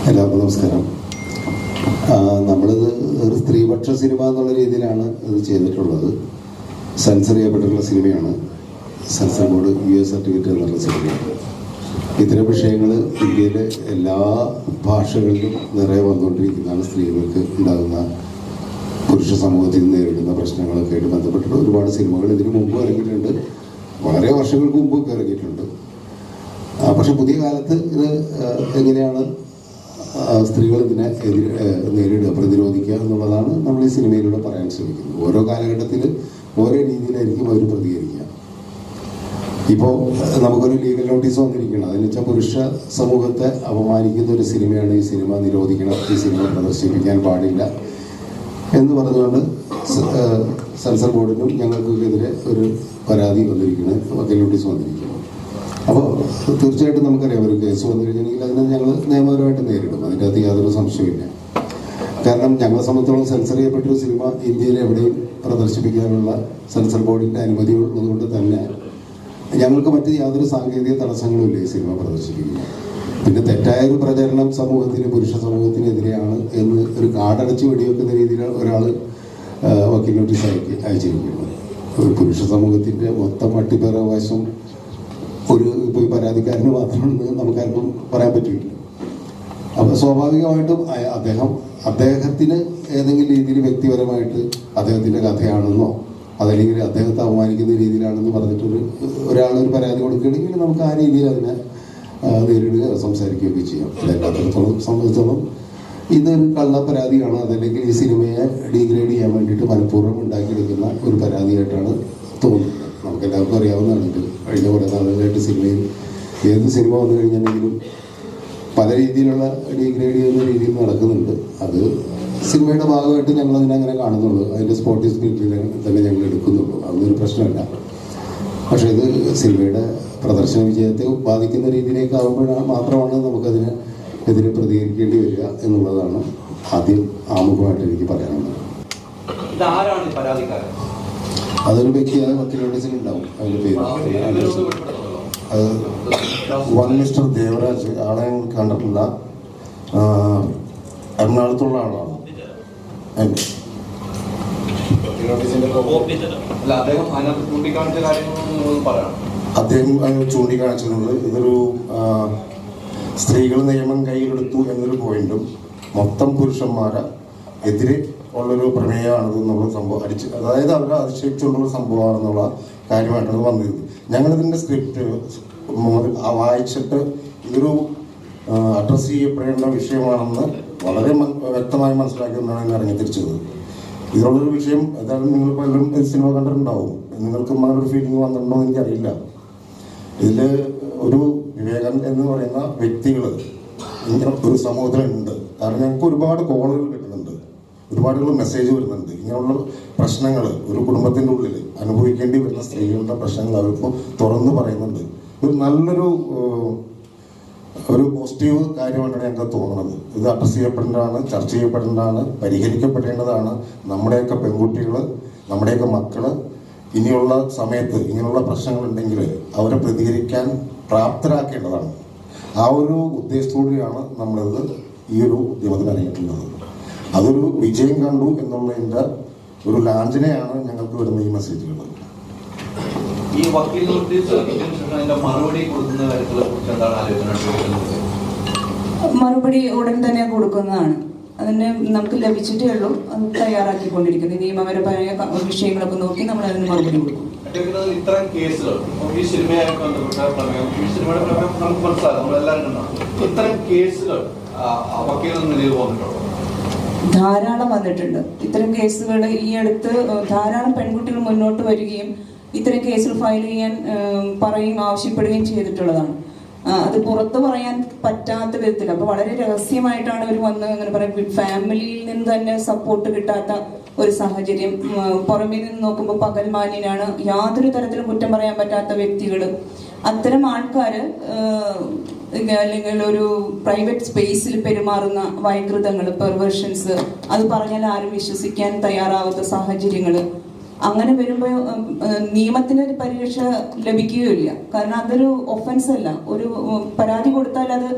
എല്ലാവർക്കും നമസ്കാരം. നമ്മളിത് ഒരു സ്ത്രീപക്ഷ സിനിമ എന്നുള്ള രീതിയിലാണ് ഇത് ചെയ്തിട്ടുള്ളത്. സെൻസർ ചെയ്യപ്പെട്ടിട്ടുള്ള സിനിമയാണ്. സെൻസർ ബോർഡ് US സർട്ടിഫിക്കറ്റ് എന്നുള്ള സിനിമയാണ്. ഇത്തരം വിഷയങ്ങൾ ഇന്ത്യയിലെ എല്ലാ ഭാഷകളിലും നിറയെ വന്നുകൊണ്ടിരിക്കുന്നതാണ്. സ്ത്രീകൾക്ക് ഉണ്ടാകുന്ന പുരുഷ സമൂഹത്തിൽ നേരിടുന്ന പ്രശ്നങ്ങളൊക്കെ ആയിട്ട് ബന്ധപ്പെട്ടിട്ട് ഒരുപാട് സിനിമകൾ ഇതിനു മുമ്പ് ഇറങ്ങിയിട്ടുണ്ട്. വളരെ വർഷങ്ങൾക്ക് മുമ്പൊക്കെ ഇറങ്ങിയിട്ടുണ്ട്. പക്ഷെ പുതിയ കാലത്ത് ഇത് എങ്ങനെയാണ് സ്ത്രീകൾ ഇതിനെ നേരിടുക, പ്രതിരോധിക്കുക എന്നുള്ളതാണ് നമ്മൾ ഈ സിനിമയിലൂടെ പറയാൻ ശ്രമിക്കുന്നത്. ഓരോ കാലഘട്ടത്തിൽ ഓരോ രീതിയിലായിരിക്കും അവർ പ്രതികരിക്കുക. ഇപ്പോൾ നമുക്കൊരു ലീഗൽ നോട്ടീസ് വന്നിരിക്കണം. അതെന്ന് വെച്ചാൽ പുരുഷ സമൂഹത്തെ അപമാനിക്കുന്ന ഒരു സിനിമയാണ് ഈ സിനിമ, നിരോധിക്കണം, ഈ സിനിമ പ്രദർശിപ്പിക്കാൻ പാടില്ല എന്ന് പറഞ്ഞുകൊണ്ട് സെൻസർ ബോർഡിനും ഞങ്ങൾക്കെതിരെ ഒരു പരാതി വന്നിരിക്കുന്നത്, വക്കീൽ നോട്ടീസ് വന്നിരിക്കുന്നു. അപ്പോൾ തീർച്ചയായിട്ടും നമുക്കറിയാം, ഒരു കേസ് വന്നു കഴിഞ്ഞെങ്കിൽ അതിനെ ഞങ്ങൾ നിയമപരമായിട്ട് നേരിടും. അതിൻ്റെ അകത്ത് യാതൊരു സംശയമില്ല. കാരണം ഞങ്ങളെ സംബന്ധിച്ചോളം സെൻസർ ചെയ്യപ്പെട്ടൊരു സിനിമ ഇന്ത്യയിൽ എവിടെയും പ്രദർശിപ്പിക്കാനുള്ള സെൻസർ ബോർഡിൻ്റെ അനുമതി ഉള്ളതുകൊണ്ട് തന്നെ ഞങ്ങൾക്ക് മറ്റ് യാതൊരു സാങ്കേതിക തടസ്സങ്ങളുമില്ല ഈ സിനിമ പ്രദർശിപ്പിക്കുക. പിന്നെ തെറ്റായൊരു പ്രചരണം സമൂഹത്തിന്, പുരുഷ സമൂഹത്തിനെതിരെയാണ് എന്ന് ഒരു കാടടച്ച് വെടിവെക്കുന്ന രീതിയിൽ ഒരാൾ വക്കീൽ നോട്ടീസ് അയച്ചിരിക്കുന്നത്. ഒരു പുരുഷ സമൂഹത്തിൻ്റെ മൊത്തം അട്ടിപ്പേറാവകാശം ഇപ്പോൾ ഈ പരാതിക്കാരന് മാത്രമെന്ന് നമുക്കാർക്കും പറയാൻ പറ്റില്ല. അപ്പോൾ സ്വാഭാവികമായിട്ടും അദ്ദേഹത്തിന് ഏതെങ്കിലും രീതിയിൽ വ്യക്തിപരമായിട്ട് അദ്ദേഹത്തിൻ്റെ കഥയാണെന്നോ അതല്ലെങ്കിൽ അദ്ദേഹത്തെ അപമാനിക്കുന്ന രീതിയിലാണെന്ന് പറഞ്ഞിട്ടൊരു ഒരാളൊരു പരാതി കൊടുക്കുകയാണെങ്കിൽ നമുക്ക് ആ രീതിയിൽ അതിനെ നേരിടുക, സംസാരിക്കുകയൊക്കെ ചെയ്യാം. എല്ലാത്തിടത്തോളം സംബന്ധിച്ചോളം ഇതൊരു കള്ള പരാതിയാണ്. അതല്ലെങ്കിൽ ഈ സിനിമയെ ഡീഗ്രേഡ് ചെയ്യാൻ വേണ്ടിയിട്ട് മനഃപൂർവ്വം ഉണ്ടാക്കിയെടുക്കുന്ന ഒരു പരാതിയായിട്ടാണ് തോന്നുന്നത്. നമുക്കെല്ലാവർക്കും അറിയാവുന്നതാണ്. ഇത് കഴിഞ്ഞ കുറേ നാളുകളായിട്ട് സിനിമയിൽ ഏത് സിനിമ വന്നു കഴിഞ്ഞിട്ടുണ്ടെങ്കിലും പല രീതിയിലുള്ള ഡീഗ്രേഡ് ചെയ്യുന്ന രീതിയിൽ നടക്കുന്നുണ്ട്. അത് സിനിമയുടെ ഭാഗമായിട്ട് ഞങ്ങൾ അതിനങ്ങനെ കാണുന്നുള്ളൂ. അതിൻ്റെ സ്പോർട്ടി സ്പിരിറ്റിൽ തന്നെ ഞങ്ങൾ എടുക്കുന്നുള്ളൂ. അതൊരു പ്രശ്നമല്ല. പക്ഷേ ഇത് സിനിമയുടെ പ്രദർശന വിജയത്തെ ബാധിക്കുന്ന രീതിയിലേക്ക് ആകുമ്പോഴാണ് മാത്രമാണ് നമുക്കതിന് എതിരെ പ്രതികരിക്കേണ്ടി വരിക എന്നുള്ളതാണ് ആദ്യം ആമുഖമായിട്ട് എനിക്ക് പറയാനുള്ളത്. അതൊരു വ്യക്തിയായ വക്കീൽ നോട്ടീസിൽ ഉണ്ടാവും. അതിൻ്റെ പേര് അത് വൺ മിസ്റ്റർ ദേവരാജ്. ആളെ കണ്ടിട്ടില്ല. എറണാകുളത്തുള്ള ആളാണ്. അദ്ദേഹം ചൂണ്ടിക്കാണിച്ചിട്ടുണ്ട് ഇതൊരു സ്ത്രീകൾ നിയമം കയ്യിലെടുത്തു എന്നൊരു പോയിന്റും മൊത്തം പുരുഷന്മാരെ എതിരെ ഉള്ളൊരു പ്രമേയമാണിത് എന്നുള്ള സംഭവം അതായത് അവരെ അതിശയിച്ചുകൊണ്ടുള്ള സംഭവമാണെന്നുള്ള കാര്യമായിട്ടാണ് വന്നിരുന്നത്. ഞങ്ങളിതിൻ്റെ സ്ക്രിപ്റ്റ് വായിച്ചിട്ട് ഇതൊരു അഡ്രസ്സ് ചെയ്യപ്പെടേണ്ട വിഷയമാണെന്ന് വളരെ വ്യക്തമായി മനസ്സിലാക്കിക്കൊണ്ടാണ് ഞാൻ ഇറങ്ങി തിരിച്ചത്. ഇതിനുള്ളൊരു വിഷയം ഏതായാലും നിങ്ങൾ പലരും സിനിമ കണ്ടിട്ടുണ്ടാവും. നിങ്ങൾക്ക് അങ്ങനൊരു ഫീലിംഗ് വന്നിട്ടുണ്ടോ എന്ന് എനിക്കറിയില്ല. ഇതിൽ ഒരു വിവേകൻ എന്ന് പറയുന്ന വ്യക്തികൾ ഇങ്ങനെ ഒരു സമൂഹത്തിലുണ്ട്. കാരണം ഞങ്ങൾക്ക് ഒരുപാട് കോളുകൾ കിട്ടുന്നുണ്ട്, ഒരുപാട് മെസ്സേജ് വരുന്നുണ്ട്. ഇങ്ങനെയുള്ള പ്രശ്നങ്ങൾ ഒരു കുടുംബത്തിൻ്റെ ഉള്ളിൽ അനുഭവിക്കേണ്ടി വരുന്ന സ്ത്രീകളുടെ പ്രശ്നങ്ങൾ അവരിപ്പോൾ തുറന്നു പറയുന്നുണ്ട്. ഒരു നല്ലൊരു ഒരു പോസിറ്റീവ് കാര്യമായിട്ടാണ് ഞങ്ങൾക്ക് തോന്നുന്നത്. ഇത് അഡ്രസ് ചെയ്യപ്പെടേണ്ടതാണ്, ചർച്ച ചെയ്യപ്പെടേണ്ടതാണ്, പരിഹരിക്കപ്പെടേണ്ടതാണ്. നമ്മുടെയൊക്കെ പെൺകുട്ടികൾ, നമ്മുടെയൊക്കെ മക്കൾ ഇനിയുള്ള സമയത്ത് ഇങ്ങനെയുള്ള പ്രശ്നങ്ങളുണ്ടെങ്കിൽ അവരെ പ്രതികരിക്കാൻ പ്രാപ്തരാക്കേണ്ടതാണ്. ആ ഒരു ഉദ്ദേശത്തോടെയാണ് നമ്മളിത് ഈ ഒരു ഉദ്യമത്തിന് ഇറങ്ങിയിട്ടുള്ളത്. അതൊരു വിജയം കണ്ടു എന്നുള്ളതിൻ്റെ ഒരു ലാഞ്ചനയാണ് ഞങ്ങൾക്ക് വരുന്ന ഈ മെസ്സേജുകൾ. ഈ വക്കീൽ നോട്ടീസ് മറുപടി കൊടുക്കുന്ന കാര്യങ്ങളെ കുറിച്ച് എന്താണ് ആലോചന? മറുപടി ഉടൻ തന്നെ കൊടുക്കുന്നതാണ്. അതിന് നമുക്ക് ലഭിച്ചിട്ടേ ഉള്ളൂ. അത് തയ്യാറാക്കിക്കൊണ്ടിരിക്കുന്നത്. നിയമപരമായ വിഷയങ്ങളൊക്കെ നോക്കി നമ്മൾ അതിന് മറുപടി കൊടുക്കും. ഇത്തരം കേസുകൾ ഈ സിനിമയായിട്ട് ബന്ധപ്പെട്ട പ്രമേയം, ഈ സിനിമയുടെ പ്രമേയം നമുക്ക് മനസ്സിലാക്കാം, നമ്മളെല്ലാവരും കണ്ടാണ്. ഇത്തരം കേസുകൾ വക്കീൽ നിലയിൽ വന്നിട്ടുണ്ടോ? ധാരാളം വന്നിട്ടുണ്ട്. ഇത്തരം കേസുകൾ ഈ അടുത്ത് ധാരാളം പെൺകുട്ടികൾ മുന്നോട്ട് വരികയും ഇത്തരം കേസുകൾ ഫയൽ ചെയ്യാൻ ആവശ്യപ്പെടുകയും ചെയ്തിട്ടുള്ളതാണ്. അത് പുറത്ത് പറയാൻ പറ്റാത്ത വിധത്തിൽ, അപ്പോൾ വളരെ രഹസ്യമായിട്ടാണ് അവർ വന്ന് അങ്ങനെ പറയും. ഫാമിലിയിൽ നിന്ന് തന്നെ സപ്പോർട്ട് കിട്ടാത്ത ഒരു സാഹചര്യം. പുറമേ നിന്ന് നോക്കുമ്പോൾ പകൽമാന്യനാണ്, യാതൊരു തരത്തിലും കുറ്റം പറയാൻ പറ്റാത്ത വ്യക്തികൾ. അത്തരം ആൾക്കാർ അല്ലെങ്കിൽ ഒരു പ്രൈവറ്റ് സ്പേസിൽ പെരുമാറുന്ന വൈകൃതങ്ങൾ, പെർവേർഷൻസ്, അത് പറഞ്ഞാൽ ആരും വിശ്വസിക്കാൻ തയ്യാറാവാത്ത സാഹചര്യങ്ങൾ, അങ്ങനെ വരുമ്പോൾ നിയമത്തിന് ഒരു പരിരക്ഷ ലഭിക്കുകയില്ല. കാരണം അതൊരു ഒഫൻസ് അല്ല. ഒരു പരാതി കൊടുത്താൽ അത്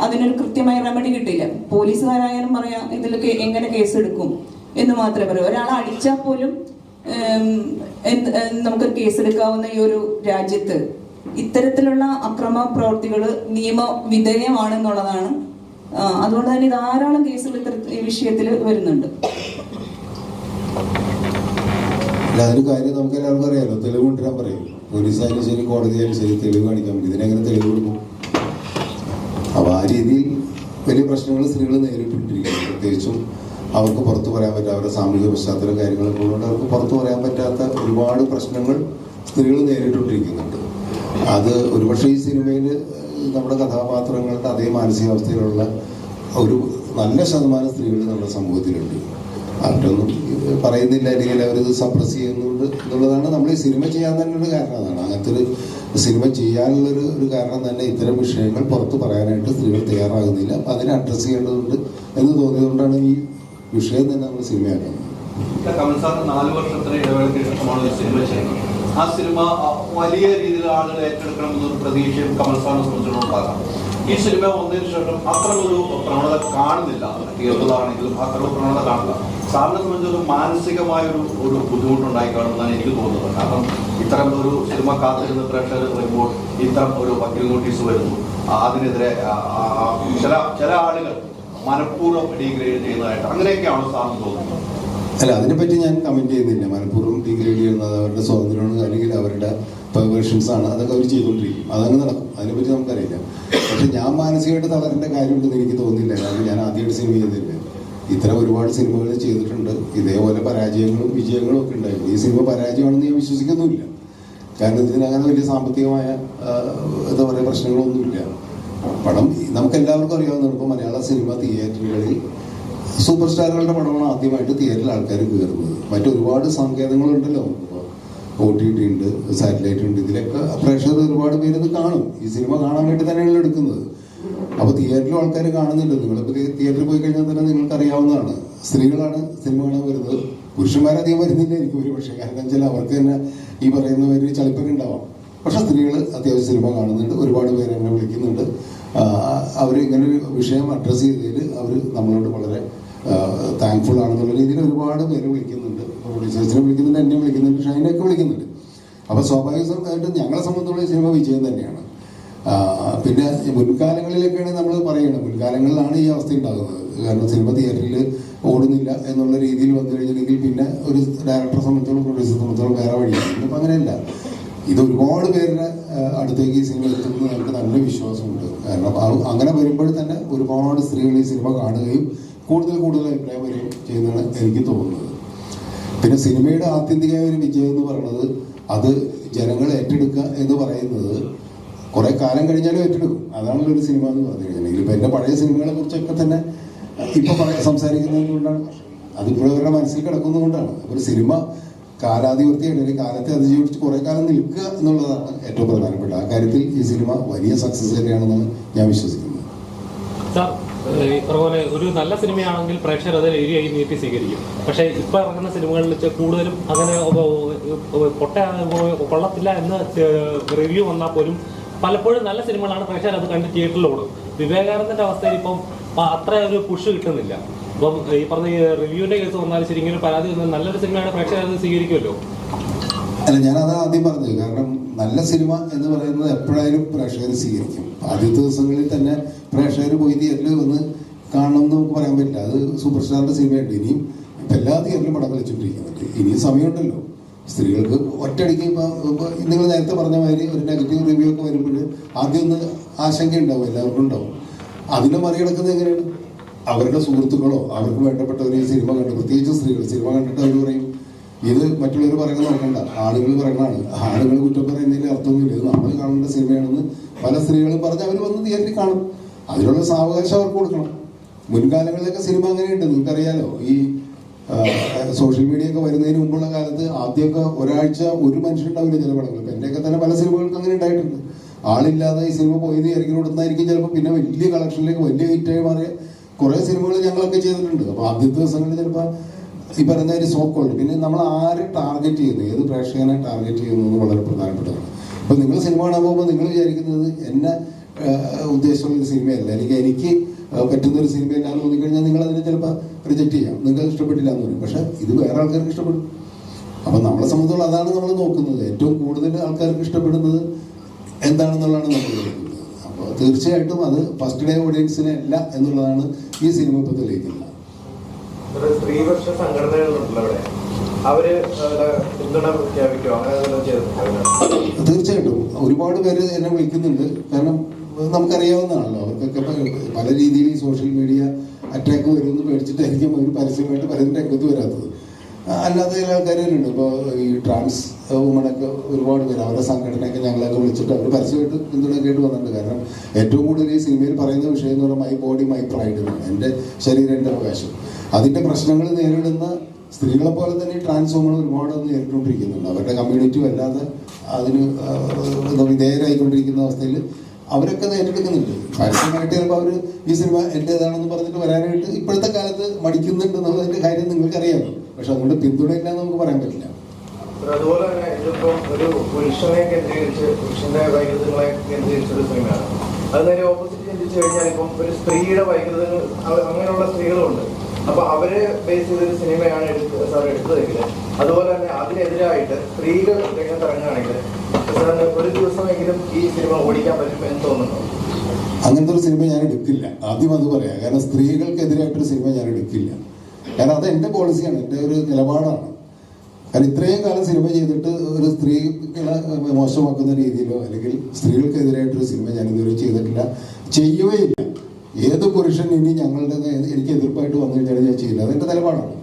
അതിനൊരു കൃത്യമായ റെമഡി കിട്ടില്ല. പോലീസുകാരായാലും പറയാം ഇതിലൊക്കെ എങ്ങനെ കേസെടുക്കും എന്ന് മാത്രമേ പറയൂ. ഒരാളെ അടിച്ചാൽ പോലും നമുക്ക് കേസെടുക്കാവുന്ന ഈ ഒരു രാജ്യത്ത് ഇത്തരത്തിലുള്ള അക്രമ പ്രവർത്തികൾ നിയമവിധേയമാണെന്നുള്ളതാണ്. അതുകൊണ്ട് തന്നെ ധാരാളം കേസുകൾ ഈ വിഷയത്തിൽ വരുന്നുണ്ട്. അതൊരു കാര്യം നമുക്ക് എല്ലാവർക്കും അറിയാമല്ലോ, തെളിവ് കൊണ്ടുവരാൻ പറയും. പോലീസായാലും ശരി, കോടതിയായാലും ശരി, തെളിവ് കാണിക്കാൻ പറ്റും. ഇതിനെങ്ങനെ തെളിവ് കൊടുക്കും? അപ്പോൾ ആ രീതിയിൽ വലിയ പ്രശ്നങ്ങൾ സ്ത്രീകൾ നേരിട്ടിരിക്കുന്നു. പ്രത്യേകിച്ചും അവർക്ക് പുറത്തു പറയാൻ പറ്റാത്ത അവരുടെ സാമൂഹിക പശ്ചാത്തല കാര്യങ്ങളൊക്കെ ഉള്ളതുകൊണ്ട് അവർക്ക് പുറത്തു പറയാൻ പറ്റാത്ത ഒരുപാട് പ്രശ്നങ്ങൾ സ്ത്രീകൾ നേരിട്ടുകൊണ്ടിരിക്കുന്നുണ്ട്. അത് ഒരുപക്ഷെ ഈ സിനിമയിൽ നമ്മുടെ കഥാപാത്രങ്ങളുടെ അതേ മാനസികാവസ്ഥയിലുള്ള ഒരു നല്ല ശതമാനം സ്ത്രീകൾ നമ്മുടെ സമൂഹത്തിലുണ്ട്. അവരൊന്നും പറയുന്നില്ല, അല്ലെങ്കിൽ അവരിത് സപ്രസ് ചെയ്യുന്നുണ്ട് എന്നുള്ളതാണ് നമ്മൾ ഈ സിനിമ ചെയ്യാൻ തന്നെ ഒരു കാരണം. അതാണ് അങ്ങനത്തെ ഒരു സിനിമ ചെയ്യാനുള്ളൊരു കാരണം തന്നെ ഇത്തരം വിഷയങ്ങൾ പുറത്ത് പറയാനായിട്ട് സ്ത്രീകൾ തയ്യാറാകുന്നില്ല. അതിനെ അഡ്രസ്സ് ചെയ്യേണ്ടതുണ്ട് എന്ന് തോന്നിയതുകൊണ്ടാണ് ഈ വിഷയം തന്നെ നമ്മൾ സിനിമയാക്കുന്നത്. കമൽ സാർ 4 വർഷത്തിന് ഇടവേളയ്ക്ക് ശേഷമാണ് ഈ സിനിമ ചെയ്യുന്നത്. ആ സിനിമ വലിയ രീതിയിൽ ആളുകൾ ഏറ്റെടുക്കണമെന്നൊരു പ്രതീക്ഷയും കമൽ സാറിനെ സംബന്ധിച്ചിടത്തോളം. ഈ സിനിമ വന്നതിന് ശേഷം അത്തരമൊരു പ്രവണത കാണുന്നില്ല. തിയേറ്ററിലാണെങ്കിലും അത്തരം പ്രവണത കാണില്ല. സാറിനെ സംബന്ധിച്ചിടത്തോളം മാനസികമായൊരു ബുദ്ധിമുട്ടുണ്ടായി കാണുമെന്നാണ് എനിക്ക് തോന്നുന്നത്. കാരണം ഇത്തരം ഒരു സിനിമ കാത്തിരുന്ന പ്രേക്ഷകർ വരുമ്പോൾ ഇത്തരം ഒരു വക്കീൽ നോട്ടീസ് വരുന്നു, അതിനെതിരെ ചില ആളുകൾ മനഃപൂർവ്വം ഡീഗ്രേഡ് ചെയ്യുന്നതായിട്ട് അങ്ങനെയൊക്കെയാണ് സാറിന് തോന്നുന്നത്? അല്ല, അതിനെപ്പറ്റി ഞാൻ കമന്റ് ചെയ്യുന്നില്ല. മനഃപൂർവ്വം ഡീഗ്രേഡ് ചെയ്യുന്നത് അവരുടെ സ്വാതന്ത്ര്യമാണ്, അല്ലെങ്കിൽ അവരുടെ പെർവേഷൻസ് ആണ്. അതൊക്കെ അവർ ചെയ്തുകൊണ്ടിരിക്കും, അതങ്ങ് നടക്കും. അതിനെപ്പറ്റി നമുക്കറിയില്ല. പക്ഷെ ഞാൻ മാനസികമായിട്ട് തളരേണ്ട കാര്യമുണ്ടെന്ന് എനിക്ക് തോന്നുന്നില്ല. കാരണം ഞാൻ ആദ്യമായിട്ട് സിനിമ ചെയ്തില്ല. ഇത്തരം ഒരുപാട് സിനിമകൾ ചെയ്തിട്ടുണ്ട്. ഇതേപോലെ പരാജയങ്ങളും വിജയങ്ങളും ഒക്കെ ഉണ്ടായിരുന്നു. ഈ സിനിമ പരാജയമാണെന്ന് ഞാൻ വിശ്വസിക്കുന്നുമില്ല. കാരണം ഇതിനങ്ങനെ വലിയ സാമ്പത്തികമായ എന്താ പറയുക പ്രശ്നങ്ങളൊന്നുമില്ല. പടം നമുക്കെല്ലാവർക്കും അറിയാവുന്നതാണ്. ഇപ്പോൾ മലയാള സിനിമ തിയേറ്ററുകളിൽ സൂപ്പർ സ്റ്റാറുകളുടെ പടമാണ് ആദ്യമായിട്ട് തിയേറ്ററിൽ ആൾക്കാർ കയറുന്നത്. മറ്റൊരുപാട് സങ്കേതങ്ങളുണ്ടല്ലോ, OTT ഉണ്ട്, സാറ്റലൈറ്റ് ഉണ്ട്. ഇതിലൊക്കെ പ്രേക്ഷകർ ഒരുപാട് പേര് ഇത് കാണും. ഈ സിനിമ കാണാൻ വേണ്ടി തന്നെയാണ് എടുക്കുന്നത്. അപ്പോൾ തിയേറ്ററിലും ആൾക്കാർ കാണുന്നുണ്ട്. നിങ്ങളിപ്പോൾ തിയേറ്ററിൽ പോയി കഴിഞ്ഞാൽ തന്നെ നിങ്ങൾക്ക് അറിയാവുന്നതാണ്, സ്ത്രീകളാണ് സിനിമ കാണാൻ വരുന്നത്. പുരുഷന്മാരധികം വരുന്നില്ല എനിക്ക് ഒരു പക്ഷേ. കാരണം വെച്ചാൽ അവർക്ക് തന്നെ ഈ പറയുന്നവർ ചളിപ്പൊക്കെ ഉണ്ടാവാം. പക്ഷെ സ്ത്രീകൾ അത്യാവശ്യം സിനിമ കാണുന്നുണ്ട്. ഒരുപാട് പേര് എന്നെ വിളിക്കുന്നുണ്ട്. അവർ ഇങ്ങനൊരു വിഷയം അഡ്രസ്സ് ചെയ്തതിൽ അവർ നമ്മളോട് വളരെ താങ്ക്ഫുൾ ആണെന്നുള്ള രീതിയിൽ ഒരുപാട് പേര് വിളിക്കുന്നുണ്ട്. പ്രൊഡ്യൂസേഴ്സിനെ വിളിക്കുന്നുണ്ട്, എന്നെ വിളിക്കുന്നുണ്ട്, ഷൈനൊക്കെ വിളിക്കുന്നുണ്ട്. അപ്പോൾ സ്വാഭാവികമായിട്ടും ഞങ്ങളെ സംബന്ധിച്ചുള്ള ഈ സിനിമ വിജയം തന്നെയാണ്. പിന്നെ മുൻകാലങ്ങളിലൊക്കെയാണ് നമ്മൾ പറയുന്നത്, മുൻകാലങ്ങളിലാണ് ഈ അവസ്ഥ ഉണ്ടാകുന്നത്. കാരണം സിനിമ തിയേറ്ററിൽ ഓടുന്നില്ല എന്നുള്ള രീതിയിൽ വന്നു കഴിഞ്ഞിട്ടുണ്ടെങ്കിൽ പിന്നെ ഒരു ഡയറക്ടറെ സംബന്ധിച്ചോളം പ്രൊഡ്യൂസറെ സംബന്ധിച്ചോളം വേറെ വഴിയാണ്. ഇപ്പം അങ്ങനെയല്ല. ഇത് ഒരുപാട് പേരുടെ അടുത്തേക്ക് ഈ സിനിമ എത്തുന്നത് നമുക്ക് നല്ല വിശ്വാസമുണ്ട്. കാരണം അങ്ങനെ വരുമ്പോൾ തന്നെ ഒരുപാട് സ്ത്രീകൾ ഈ സിനിമ കാണുകയും കൂടുതൽ അഭിപ്രായം വരികയും ചെയ്യുന്നതാണ് എനിക്ക് തോന്നുന്നത്. പിന്നെ സിനിമയുടെ ആത്യന്തികമായ ഒരു വിജയം എന്ന് പറയുന്നത് അത് ജനങ്ങൾ ഏറ്റെടുക്കുക എന്ന് പറയുന്നത് കുറെ കാലം കഴിഞ്ഞാലും ഏറ്റെടുക്കും. അതാണല്ലോ ഒരു സിനിമ എന്ന് പറഞ്ഞു കഴിഞ്ഞാൽ. ഇപ്പം എൻ്റെ പഴയ സിനിമകളെ കുറിച്ചൊക്കെ തന്നെ ഇപ്പം സംസാരിക്കുന്നത് കൊണ്ടാണ്, അതിപ്പോഴും അവരുടെ മനസ്സിൽ കിടക്കുന്നത് കൊണ്ടാണ്. ഒരു സിനിമ കാലാധിപത്യമാണ്, അല്ലെങ്കിൽ കാലത്തെ അതിജീവിച്ച് കുറെ കാലം നിൽക്കുക എന്നുള്ളതാണ് ഏറ്റവും പ്രധാനപ്പെട്ട. ആ കാര്യത്തിൽ ഈ സിനിമ വലിയ സക്സസ് തന്നെയാണെന്നാണ് ഞാൻ വിശ്വസിക്കുന്നത്. സാർ, അതുപോലെ ഒരു നല്ല സിനിമയാണെങ്കിൽ പ്രേക്ഷകർ അത് ഏരിയയായി നീട്ടി സ്വീകരിക്കും. പക്ഷേ ഇപ്പം ഇറങ്ങുന്ന സിനിമകളിൽ കൂടുതലും അങ്ങനെ കൊള്ളത്തില്ല എന്ന് റിവ്യൂ വന്നാൽ പോലും പലപ്പോഴും നല്ല സിനിമകളാണ് പ്രേക്ഷകർ അത് കണ്ട് തിയേറ്ററിൽ ഓടും. വിവേകാനന്ദൻ്റെ അവസ്ഥയിൽ ഇപ്പം അത്ര ഒരു പുഷ് കിട്ടുന്നില്ല. ഇപ്പം ഈ പറഞ്ഞ റിവ്യൂവിൻ്റെ കേസ് വന്നാലും ശരി, ഇങ്ങനെ പരാതി വന്നാൽ നല്ലൊരു സിനിമയാണ് പ്രേക്ഷകർ അത് സ്വീകരിക്കുമല്ലോ. അല്ല, ഞാനത് ആദ്യം പറഞ്ഞത്. കാരണം നല്ല സിനിമ എന്ന് പറയുന്നത് എപ്പോഴായാലും പ്രേക്ഷകർ സ്വീകരിക്കും. ആദ്യത്തെ ദിവസങ്ങളിൽ തന്നെ പ്രേക്ഷകർ പോയി തിയേറ്ററിൽ വന്ന് കാണണം എന്ന് നമുക്ക് പറയാൻ പറ്റില്ല. അത് സൂപ്പർ സ്റ്റാറിൻ്റെ സിനിമയുണ്ട്. ഇനിയും ഇപ്പം എല്ലാ തിയേറ്ററിലും പടം കളിച്ചുകൊണ്ടിരിക്കുന്നുണ്ട്. ഇനിയും സമയമുണ്ടല്ലോ. സ്ത്രീകൾക്ക് ഒറ്റയടിക്ക് ഇപ്പോൾ നിങ്ങൾ നേരത്തെ പറഞ്ഞ മാതിരി ഒരു നെഗറ്റീവ് റിവ്യൂ ഒക്കെ വരുമ്പോൾ ആദ്യം ഒന്ന് ആശങ്കയുണ്ടാവും, എല്ലാവർക്കും ഉണ്ടാവും. അതിനെ മറികടക്കുന്നത് എങ്ങനെയാണ്? അവരുടെ സുഹൃത്തുക്കളോ അവർക്ക് വേണ്ടപ്പെട്ടവർ ഈ സിനിമ കണ്ട്, പ്രത്യേകിച്ച് സ്ത്രീകൾ സിനിമ കണ്ടിട്ട് അവർ പറയും ഇത് മറ്റുള്ളവർ പറയുന്നത് നോക്കണ്ട, ആളുകൾ പറയുന്നതാണ്. ആളുകൾ കുറ്റം പറയുന്നതിൽ അർത്ഥമൊന്നുമില്ല, ഇത് നമ്മൾ കാണേണ്ട സിനിമയാണെന്ന് പല സ്ത്രീകളും പറഞ്ഞ് അവർ വന്ന് തിയേറ്ററിൽ കാണും. അതിനുള്ള സാവകാശം അവർക്ക് കൊടുക്കണം. മുൻകാലങ്ങളിലൊക്കെ സിനിമ അങ്ങനെയുണ്ട്, നിങ്ങൾക്കറിയാലോ. ഈ സോഷ്യൽ മീഡിയ ഒക്കെ വരുന്നതിന് മുമ്പുള്ള കാലത്ത് ആദ്യമൊക്കെ ഒരാഴ്ച ഒരു മനുഷ്യനുണ്ടാവില്ല ചില പടങ്ങൾ. ഇപ്പം എൻ്റെയൊക്കെ തന്നെ പല സിനിമകൾക്ക് അങ്ങനെ ഉണ്ടായിട്ടുണ്ട്. ആളില്ലാതെ ഈ സിനിമ പോയത് ഇറങ്ങിക്കൊടുത്തായിരിക്കും ചിലപ്പോൾ പിന്നെ വലിയ കളക്ഷനിലേക്ക് വലിയ ഹിറ്റായി മാറിയ കുറേ സിനിമകൾ ഞങ്ങളൊക്കെ ചെയ്തിട്ടുണ്ട്. അപ്പോൾ ആദ്യത്തെ ദിവസങ്ങളിൽ ചിലപ്പോൾ ഈ പറയുന്ന ഒരു സോക്കോൾഡ്. പിന്നെ നമ്മൾ ആരെ ടാർഗറ്റ് ചെയ്യുന്നു, ഏത് പ്രേക്ഷകനെ ടാർഗറ്റ് ചെയ്യുന്നു എന്ന് വളരെ പ്രധാനപ്പെട്ടതാണ്. ഇപ്പം നിങ്ങൾ സിനിമ കാണാൻ പോകുമ്പോൾ നിങ്ങൾ വിചാരിക്കുന്നത് എന്നെ ഉദ്ദേശമുള്ള ഒരു സിനിമയല്ല. എനിക്ക് പറ്റുന്ന ഒരു സിനിമയിലാണെന്ന് തോന്നിക്കഴിഞ്ഞാൽ നിങ്ങൾ അതിനെ ചിലപ്പോൾ റിജക്റ്റ് ചെയ്യാം, നിങ്ങൾക്ക് ഇഷ്ടപ്പെട്ടില്ല എന്ന് പറയും. പക്ഷെ ഇത് വേറെ ആൾക്കാർക്ക് ഇഷ്ടപ്പെടും. അപ്പം നമ്മളെ സംബന്ധിച്ചോളം അതാണ് നമ്മൾ നോക്കുന്നത്. ഏറ്റവും കൂടുതൽ ആൾക്കാർക്ക് ഇഷ്ടപ്പെടുന്നത് എന്താണെന്നുള്ളതാണ് നമ്മൾ നോക്കുന്നത്. അപ്പോൾ തീർച്ചയായിട്ടും അത് ഫസ്റ്റ് ഡേ ഓഡിയൻസിനെ അല്ല എന്നുള്ളതാണ് ഈ സിനിമ ഇപ്പോൾ തെളിയിക്കുന്നത്. സ്ത്രീപക്ഷ സംഘടനകളുണ്ടല്ലോ അവിടെ, അവര് പിന്തുണ പ്രഖ്യാപിക്കുമോ? അങ്ങനെ തീർച്ചയായിട്ടും ഒരുപാട് പേര് എന്നെ വിളിക്കുന്നുണ്ട്. കാരണം നമുക്കറിയാവുന്നതാണല്ലോ, അവർക്കൊക്കെ പല രീതിയിൽ ഈ സോഷ്യൽ മീഡിയ അറ്റാക്ക് വരുമെന്ന് പേടിച്ചിട്ടായിരിക്കും അവർ പരസ്യമായിട്ട് പലരും രംഗത്ത് വരാത്തത്. അല്ലാതെ ചില ആൾക്കാരുണ്ട്. ഇപ്പോൾ ഈ ട്രാൻസ് വുമണൊക്കെ ഒരുപാട് പേര് അവരുടെ സംഘടനയൊക്കെ ഞങ്ങളൊക്കെ വിളിച്ചിട്ട് അവർ പരസ്യമായിട്ട് പിന്തുണയൊക്കെ ആയിട്ട് വന്നിട്ടുണ്ട്. കാരണം ഏറ്റവും കൂടുതൽ ഈ സിനിമയിൽ പറയുന്ന വിഷയം എന്ന് പറഞ്ഞാൽ മൈ ബോഡി മൈ പ്രൈഡ് എന്നാണ്. എൻ്റെ ശരീരം എൻ്റെ അവകാശം. അതിൻ്റെ പ്രശ്നങ്ങൾ നേരിടുന്ന സ്ത്രീകളെ പോലെ തന്നെ ഈ ട്രാൻസ് വുമൺ ഒരുപാട് നേരിട്ടുകൊണ്ടിരിക്കുന്നുണ്ട്. അവരുടെ കമ്മ്യൂണിറ്റി വല്ലാതെ അതിന് വിധേയരായിക്കൊണ്ടിരിക്കുന്ന അവസ്ഥയിൽ അവരൊക്കെ ഏറ്റെടുക്കുന്നുണ്ട്. പരസ്യമായിട്ട് ചിലപ്പോൾ അവർ ഈ സിനിമ എൻ്റേതാണെന്ന് പറഞ്ഞിട്ട് വരാനായിട്ട് ഇപ്പോഴത്തെ കാലത്ത് മടിക്കുന്നുണ്ട് എന്നുള്ളതിൻ്റെ കാര്യം നിങ്ങൾക്കറിയാമല്ലോ. പക്ഷെ അതുകൊണ്ട് പിന്തുണയില്ല എന്ന് നമുക്ക് പറയാൻ പറ്റില്ല. അതുപോലെ തന്നെ ഇതിപ്പം ഒരു പുരുഷനെ കേന്ദ്രീകരിച്ച്, പുരുഷന്റെ വൈകൃതങ്ങളെ കേന്ദ്രീകരിച്ചൊരു സിനിമയാണ്. അത് നേരെ ഓപ്പോസിറ്റ് ചിന്തിച്ചു കഴിഞ്ഞാൽ ഇപ്പം ഒരു സ്ത്രീയുടെ വൈകൃതങ്ങൾ, അങ്ങനെയുള്ള സ്ത്രീകളുണ്ട്. അപ്പൊ അവരെ ബേസ് ചെയ്തൊരു സിനിമയാണ് സാർ എടുത്തതെങ്കിൽ, അതുപോലെ തന്നെ അതിനെതിരായിട്ട് സ്ത്രീകൾ രംഗത്തിറങ്ങുകയാണെങ്കിൽ സാറിന് ഒരു ദിവസമെങ്കിലും ഈ സിനിമ ഓടിക്കാൻ പറ്റും എന്ന് തോന്നുന്നു? അങ്ങനത്തെ ഒരു സിനിമ ഞാൻ എടുക്കില്ല. ആദ്യം അത് പറയാം. കാരണം സ്ത്രീകൾക്കെതിരായിട്ടൊരു സിനിമ ഞാൻ എടുക്കില്ല. കാരണം അത് എൻ്റെ പോളിസിയാണ്, എൻ്റെ ഒരു നിലപാടാണ്. കാരണം ഇത്രയും കാലം സിനിമ ചെയ്തിട്ട് ഒരു സ്ത്രീകളെ മോശമാക്കുന്ന രീതിയിലോ അല്ലെങ്കിൽ സ്ത്രീകൾക്കെതിരായിട്ടൊരു സിനിമ ഞാൻ ഇതുവരെ ചെയ്തിട്ടില്ല, ചെയ്യുകയില്ല. ഏത് പുരുഷൻ ഇനി ഞങ്ങളുടെ എനിക്ക് എതിർപ്പായിട്ട് വന്നു കഴിഞ്ഞാൽ ഞാൻ ചെയ്യില്ല. അതെൻ്റെ നിലപാടാണ്.